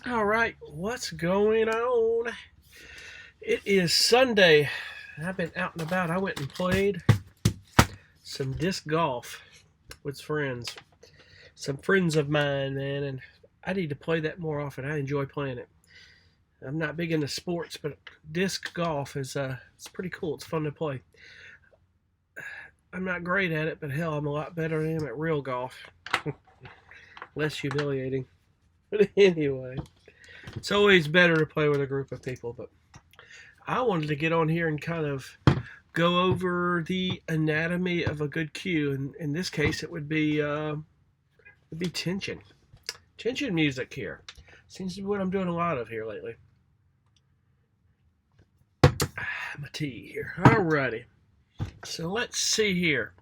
All right, what's going on? It is Sunday. I've been out and about. I went and played some disc golf with friends. Some friends of mine, man, and I need to play that more often. I enjoy playing it. I'm not big into sports, but disc golf is it's pretty cool. It's fun to play. I'm not great at it, but hell, I'm a lot better than I am at real golf. Less humiliating. But anyway, it's always better to play with a group of people, but I wanted to get on here and kind of go over the anatomy of a good cue. And in this case, it would be tension music here. Seems to be what I'm doing a lot of here lately. My tea here. Alrighty. So let's see here.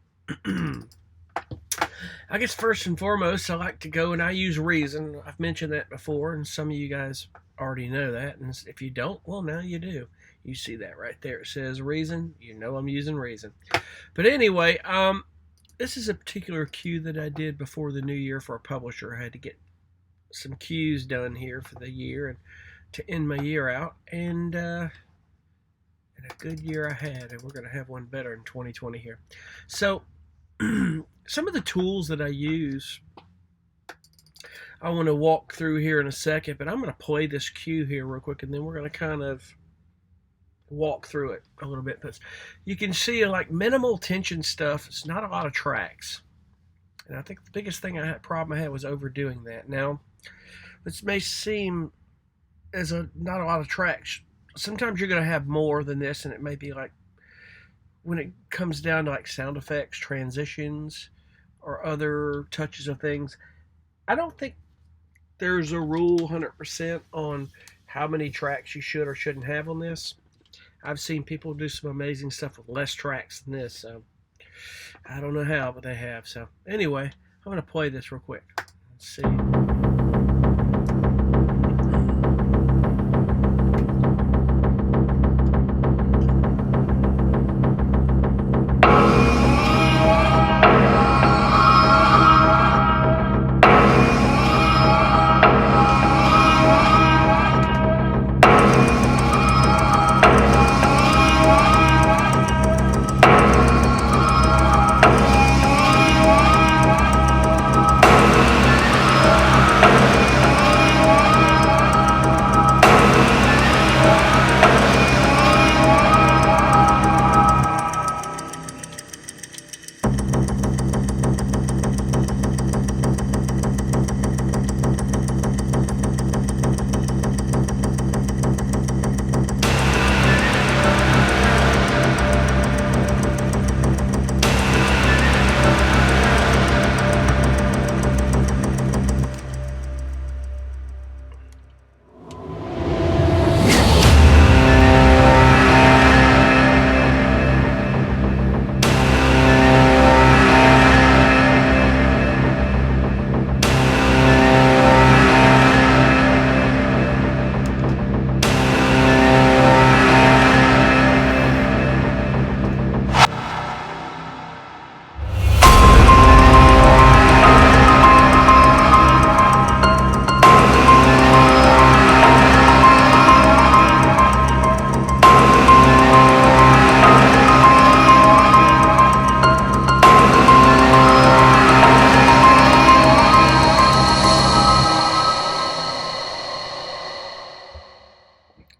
I guess first and foremost, I like to go and I use Reason. I've mentioned that before, and some of you guys already know that. And if you don't, well, now you do. You see that right there. It says Reason. You know I'm using Reason. But anyway, this is a particular cue that I did before the new year for a publisher. I had to get some cues done here for the year and to end my year out. And a good year I had, and we're going to have one better in 2020 here. So, some of the tools that I use, I want to walk through here in a second, but I'm going to play this cue here real quick, and then we're going to kind of walk through it a little bit. But you can see like minimal tension stuff. It's not a lot of tracks, and I think the biggest problem I had was overdoing that. Now, this may seem as not a lot of tracks. Sometimes you're going to have more than this, and it may be like when it comes down to like sound effects, transitions, or other touches of things. I don't think there's a rule 100% on how many tracks you should or shouldn't have on this. I've seen people do some amazing stuff with less tracks than this, so I don't know how, but they have. So anyway, I'm going to play this real quick. Let's see.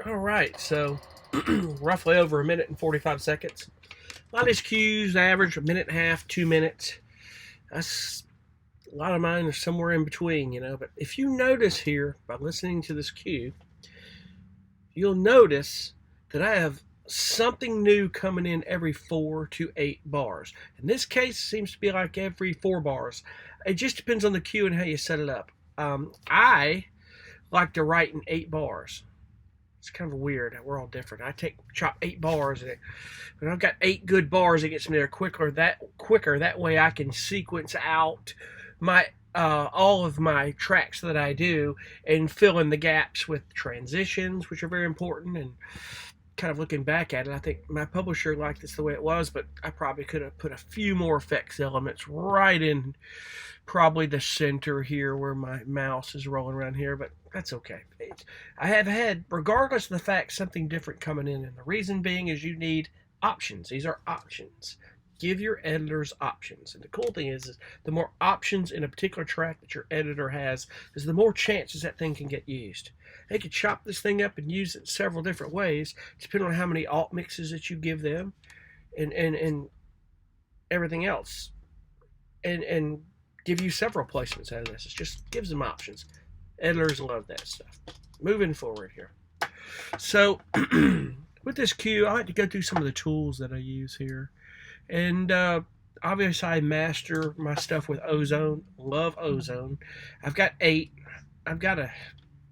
All right, so roughly over a minute and 45 seconds. A lot of these cues average a minute and a half, 2 minutes. That's a lot of mine are somewhere in between, you know. But if you notice here by listening to this cue, you'll notice that I have something new coming in every 4 to 8 bars. In this case, it seems to be like every 4 bars. It just depends on the cue and how you set it up. I like to write in 8 bars. It's kind of weird. We're all different. I chop 8 bars, and when I've got 8 good bars, it gets me there quicker. That way, I can sequence out my all of my tracks that I do and fill in the gaps with transitions, which are very important, and kind of looking back at it, I think my publisher liked this the way it was, but I probably could have put a few more effects elements right in probably the center here where my mouse is rolling around here, but that's okay. I have had, regardless of the fact, something different coming in, and the reason being is you need options. These are options. Give your editors options. And the cool thing is the more options in a particular track that your editor has, is the more chances that thing can get used. They could chop this thing up and use it several different ways, depending on how many alt mixes that you give them and everything else. And give you several placements out of this. It just gives them options. Editors love that stuff. Moving forward here. So with this cue, I like to go through some of the tools that I use here. And obviously I master my stuff with Ozone. Love Ozone. I've got 8. I've got to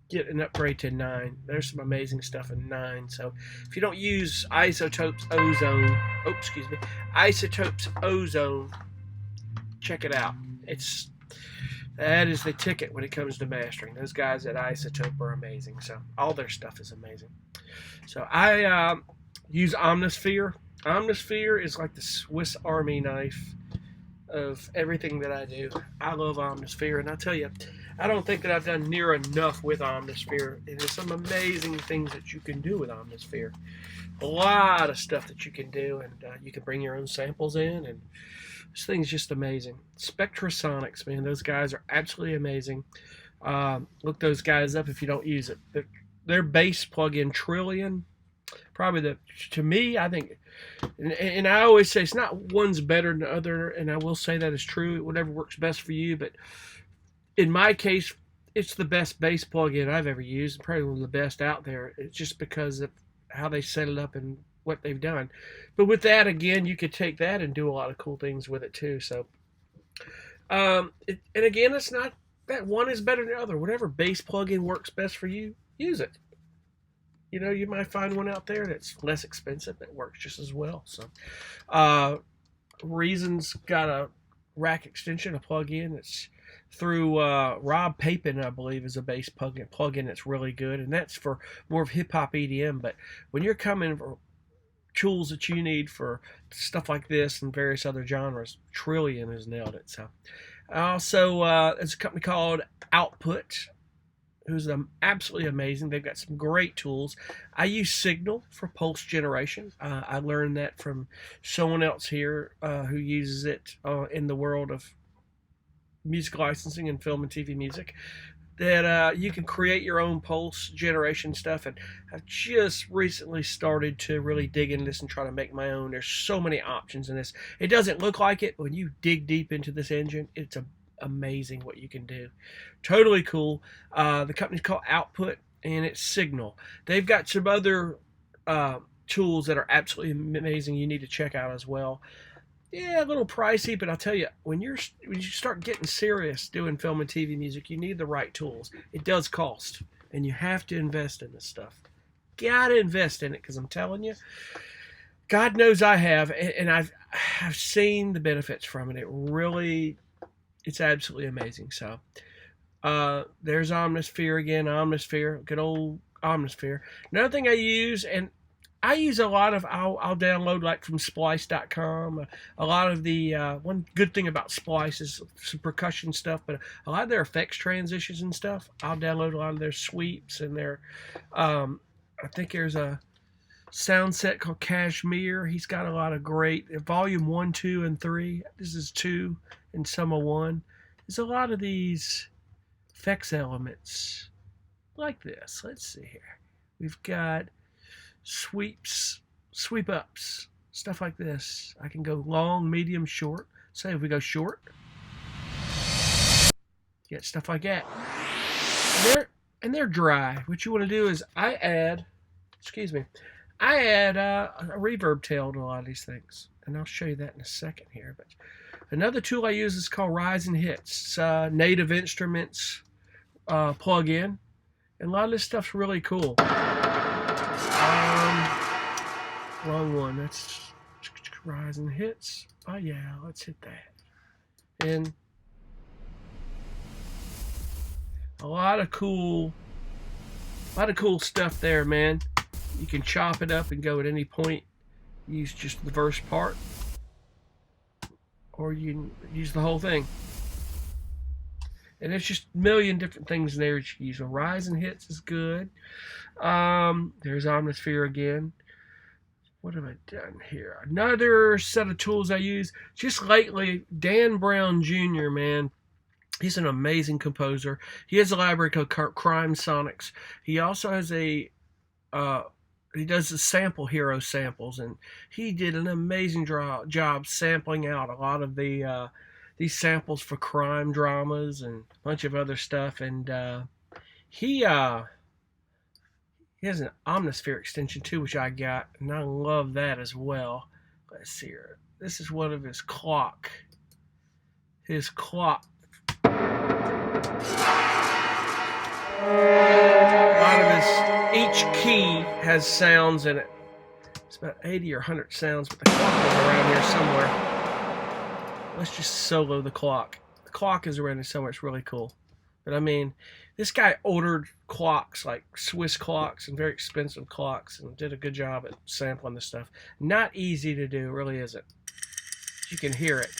get an upgrade to 9. There's some amazing stuff in 9. So if you don't use Isotopes Ozone, Isotopes Ozone, check it out. That is the ticket when it comes to mastering. Those guys at Isotope are amazing. So all their stuff is amazing. So I use Omnisphere. Omnisphere is like the Swiss Army knife of everything that I do. I love Omnisphere, and I tell you, I don't think that I've done near enough with Omnisphere. And there's some amazing things that you can do with Omnisphere. A lot of stuff that you can do, and you can bring your own samples in, and this thing's just amazing. Spectrasonics, man, those guys are absolutely amazing. Look those guys up if you don't use it. Their bass plugin Trillion, probably to me, I think, and I always say it's not one's better than the other, and I will say that is true. Whatever works best for you, but in my case, it's the best bass plugin I've ever used, probably one of the best out there. It's just because of how they set it up and what they've done. But with that, again, you could take that and do a lot of cool things with it too. So, and again, it's not that one is better than the other. Whatever bass plugin works best for you, use it. You know, you might find one out there that's less expensive that works just as well. So, Reason's got a rack extension, a plug-in. It's through Rob Papin, I believe, is a bass plug-in that's really good, and that's for more of hip-hop EDM. But when you're coming for tools that you need for stuff like this and various other genres, Trillion has nailed it. So, also, there's a company called Output, who's absolutely amazing. They've got some great tools. I use Signal for pulse generation. I learned that from someone else here who uses it in the world of music licensing and film and TV music. That you can create your own pulse generation stuff, and I've just recently started to really dig into this and try to make my own. There's so many options in this. It doesn't look like it, but when you dig deep into this engine, it's amazing what you can do. Totally cool. The company's called Output, and it's Signal. They've got some other tools that are absolutely amazing you need to check out as well. Yeah, a little pricey, but I'll tell you, when you start getting serious doing film and TV music, you need the right tools. It does cost, and you have to invest in this stuff. Gotta invest in it, because I'm telling you, God knows I have, and I've seen the benefits from it. It's absolutely amazing. So, there's Omnisphere again. Omnisphere, good old Omnisphere. Another thing I use, and I use a lot of, I'll download like from Splice.com. A lot of the, one good thing about Splice is some percussion stuff, but a lot of their effects transitions and stuff, I'll download a lot of their sweeps and their, I think there's a sound set called Kashmir. He's got a lot of great, volume 1, 2, and 3. This is 2 and some of 1. There's a lot of these effects elements like this. Let's see here. We've got sweeps, sweep ups, stuff like this. I can go long, medium, short. Say if we go short, get stuff like that. And they're dry. What you want to do is I add a reverb tail to a lot of these things, and I'll show you that in a second here. But another tool I use is called Rise and Hits. It's Native Instruments plug-in, and a lot of this stuff's really cool. Wrong one. That's Rise and Hits. Oh yeah, let's hit that. And a lot of cool stuff there, man. You can chop it up and go at any point. Use just the first part, or you can use the whole thing. And there's just a million different things in there that you can use. Rise and Hits is good. There's Omnisphere again. What have I done here? Another set of tools I use just lately. Dan Brown Jr., man. He's an amazing composer. He has a library called Crime Sonics. He also has he does the Sample Hero samples, and he did an amazing job sampling out a lot of these samples for crime dramas and a bunch of other stuff. And he has an Omnisphere extension too, which I got, and I love that as well. Let's see here. This is one of his clock. His clock. A lot of each key has sounds in it. It's about 80 or 100 sounds, but the clock is around here somewhere. Let's just solo the clock. The clock is around here somewhere. It's really cool. But I mean, this guy ordered clocks, like Swiss clocks and very expensive clocks, and did a good job at sampling this stuff. Not easy to do, really isn't. You can hear it.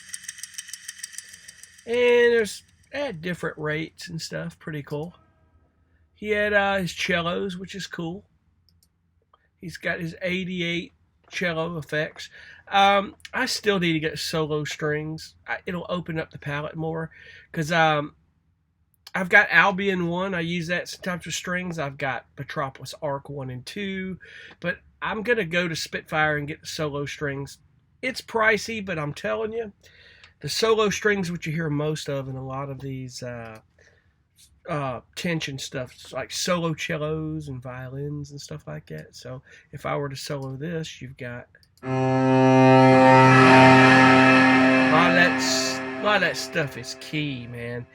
And there's at different rates and stuff. Pretty cool. He had his cellos, which is cool. He's got his 88 cello effects. I still need to get solo strings. It'll open up the palette more, because I've got Albion 1. I use that sometimes with strings. I've got Petropolis Arc 1 and 2. But I'm going to go to Spitfire and get the solo strings. It's pricey, but I'm telling you, the solo strings, which you hear most of in a lot of these tension stuff, it's like solo cellos and violins and stuff like that. So if I were to solo this, you've got a lot of that stuff is key, man.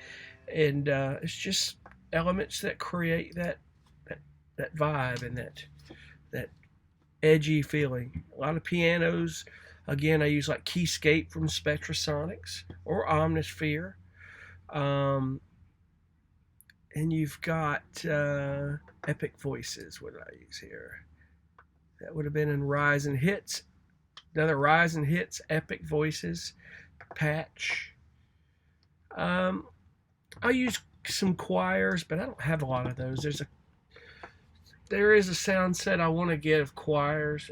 And it's just elements that create that vibe and that edgy feeling. A lot of pianos. Again, I use like Keyscape from Spectrasonics or Omnisphere. And you've got Epic Voices. What did I use here? That would have been in Rise and Hits. Another Rise and Hits, Epic Voices patch. I use some choirs, but I don't have a lot of those. There is a sound set I want to get of choirs.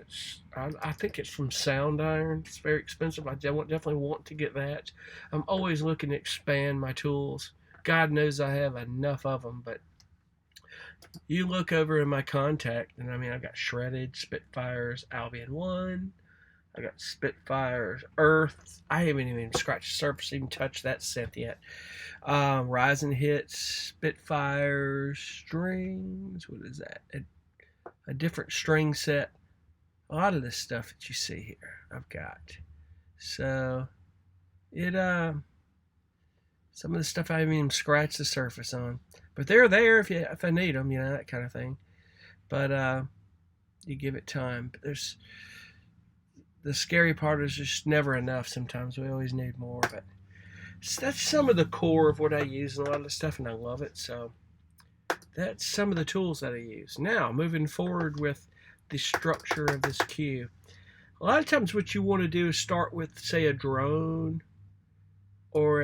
I think it's from Sound Iron. It's very expensive. I definitely want to get that. I'm always looking to expand my tools. God knows I have enough of them, but you look over in my contact, and I mean, I've got Shredded, Spitfires, Albion 1. I got Spitfires, Earth. I haven't even scratched the surface, even touched that synth yet. Rise and Hits, Spitfires, strings. What is that? A different string set. A lot of this stuff that you see here, I've got. So some of the stuff I haven't even scratched the surface on, but they're there if I need them, that kind of thing. But you give it time. But the scary part is just never enough. Sometimes we always need more. But that's some of the core of what I use and a lot of the stuff, and I love it. So that's some of the tools that I use. Now, moving forward with the structure of this cue. A lot of times what you want to do is start with, say, a drone or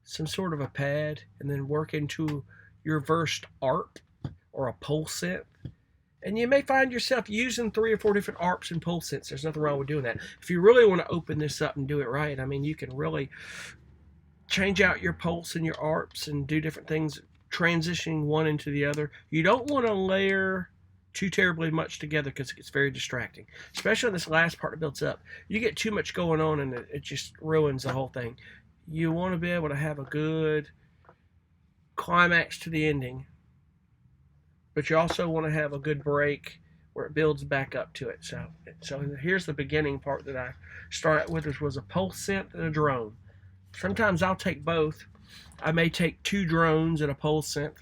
some sort of a pad, and then work into your versed ARP or a pulse synth. And you may find yourself using 3 or 4 different ARPs and pulse synths. There's nothing wrong with doing that. If you really want to open this up and do it right, I mean, you can really change out your pulse and your ARPs and do different things, transitioning one into the other. You don't want to layer too terribly much together because it gets very distracting, especially on this last part that builds up. You get too much going on and it just ruins the whole thing. You want to be able to have a good climax to the ending, but you also want to have a good break where it builds back up to it. So here's the beginning part that I started with, which was a pulse synth and a drone. Sometimes I'll take both. I may take 2 drones and a pulse synth.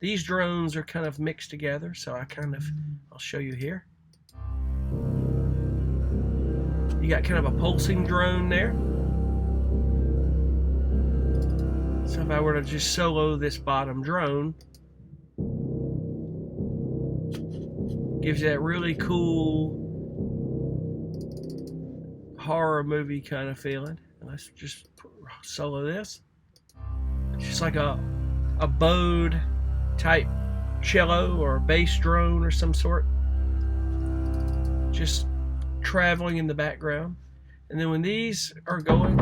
These drones are kind of mixed together, so I'll show you here. You got kind of a pulsing drone there. So if I were to just solo this bottom drone, Gives you that really cool horror movie kind of feeling. And let's just solo this. It's just like a bowed type cello or bass drone or some sort. Just traveling in the background. And then when these are going,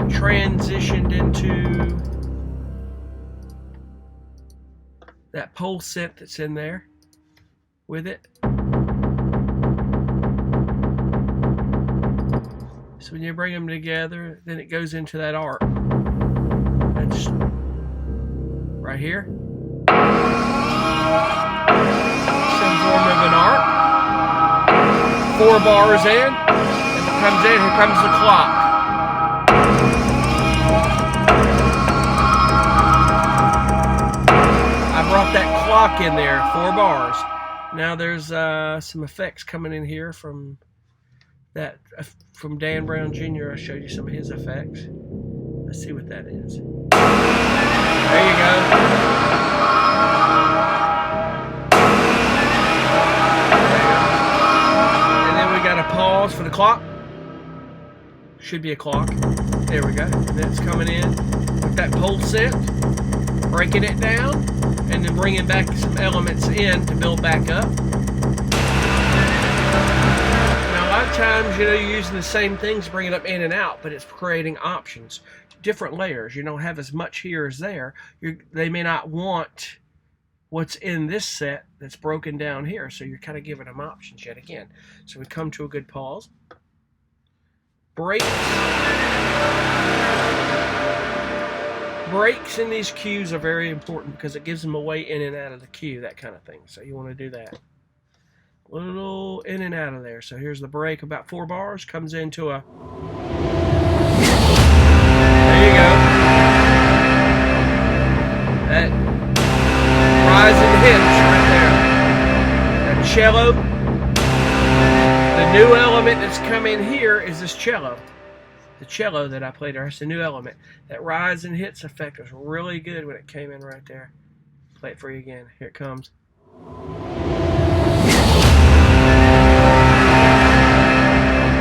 transitioned into that pole synth that's in there with it. So when you bring them together, then it goes into that arc. That's right here. Some form of an arc. 4 bars in. As it comes in, here comes the clock. I brought that clock in there, 4 bars. Now there's some effects coming in here from Dan Brown Jr. I showed you some of his effects. Let's see what that is. There you go. And then we got a pause for the clock. Should be a clock. There we go. And that's coming in with that pole set, breaking it down, and then bringing back some elements in to build back up. Now, a lot of times, you're using the same things to bring it up in and out, but it's creating options, different layers. You don't have as much here as there. They may not want what's in this set that's broken down here, so you're kind of giving them options yet again. So we come to a good pause. Breaks in these cues are very important because it gives them a way in and out of the cue, that kind of thing. So you want to do that. Little in and out of there. So here's the break, about 4 bars, comes into a... There you go. That rising hitch right there. That cello. The new element that's come in here is this cello. The cello that I played there, that's a new element. That rise and hits effect was really good when it came in right there. Play it for you again. Here it comes.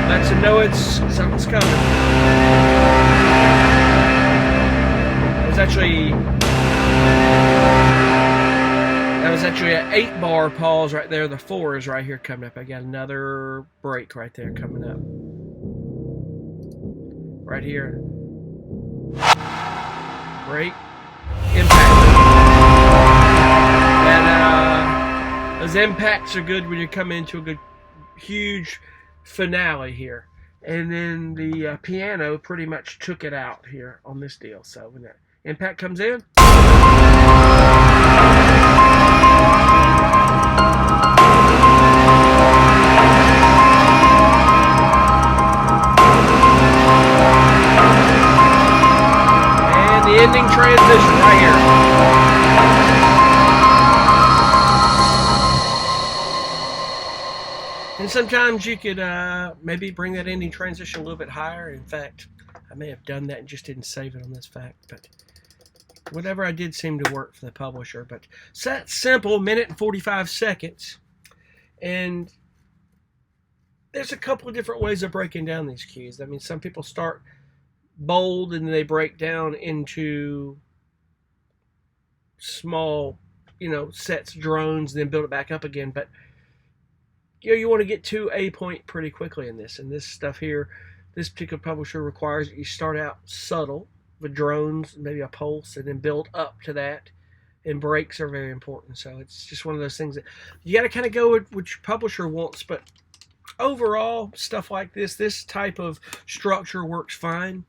Lets them know something's coming. That was actually an 8-bar pause right there. The 4 is right here coming up. I got another break right there coming up. Right here. Break. Impact. And those impacts are good when you come into a good, huge finale here. And then the piano pretty much took it out here on this deal. So when that impact comes in. The ending transition right here. And sometimes you could maybe bring that ending transition a little bit higher. In fact, I may have done that and just didn't save it on this fact. But whatever I did seemed to work for the publisher. But it's that simple, 1 and 45 seconds. And there's a couple of different ways of breaking down these cues. I mean, some people start bold and they break down into small, sets, drones, and then build it back up again. But you want to get to a point pretty quickly in this. And this stuff here, this particular publisher requires that you start out subtle with drones, maybe a pulse, and then build up to that. And breaks are very important. So it's just one of those things that you got to kind of go with what your publisher wants. But overall, stuff like this type of structure works fine.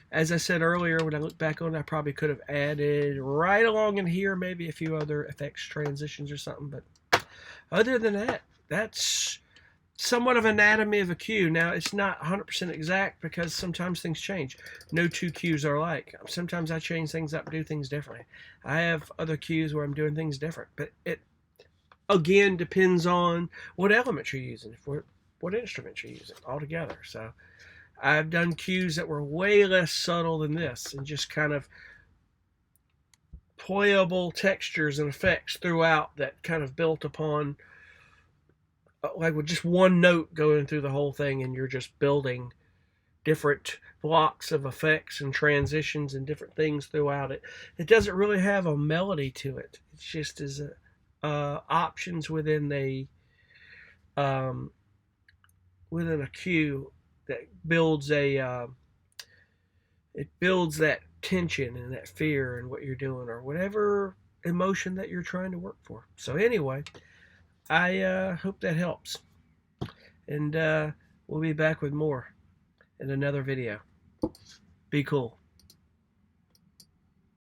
As I said earlier, when I look back on it, I probably could have added right along in here maybe a few other effects transitions or something. But other than that, that's somewhat of anatomy of a cue. Now, it's not 100% exact because sometimes things change. No 2 cues are alike. Sometimes I change things up, do things differently. I have other cues where I'm doing things different. But it, again, depends on what element you're using, what instrument you're using altogether. So I've done cues that were way less subtle than this and just kind of playable textures and effects throughout that kind of built upon like with just one note going through the whole thing, and you're just building different blocks of effects and transitions and different things throughout it. It doesn't really have a melody to it. It's just as options um, within a cue that builds it builds that tension and that fear and what you're doing or whatever emotion that you're trying to work for. So anyway, I hope that helps, and we'll be back with more in another video. Be cool.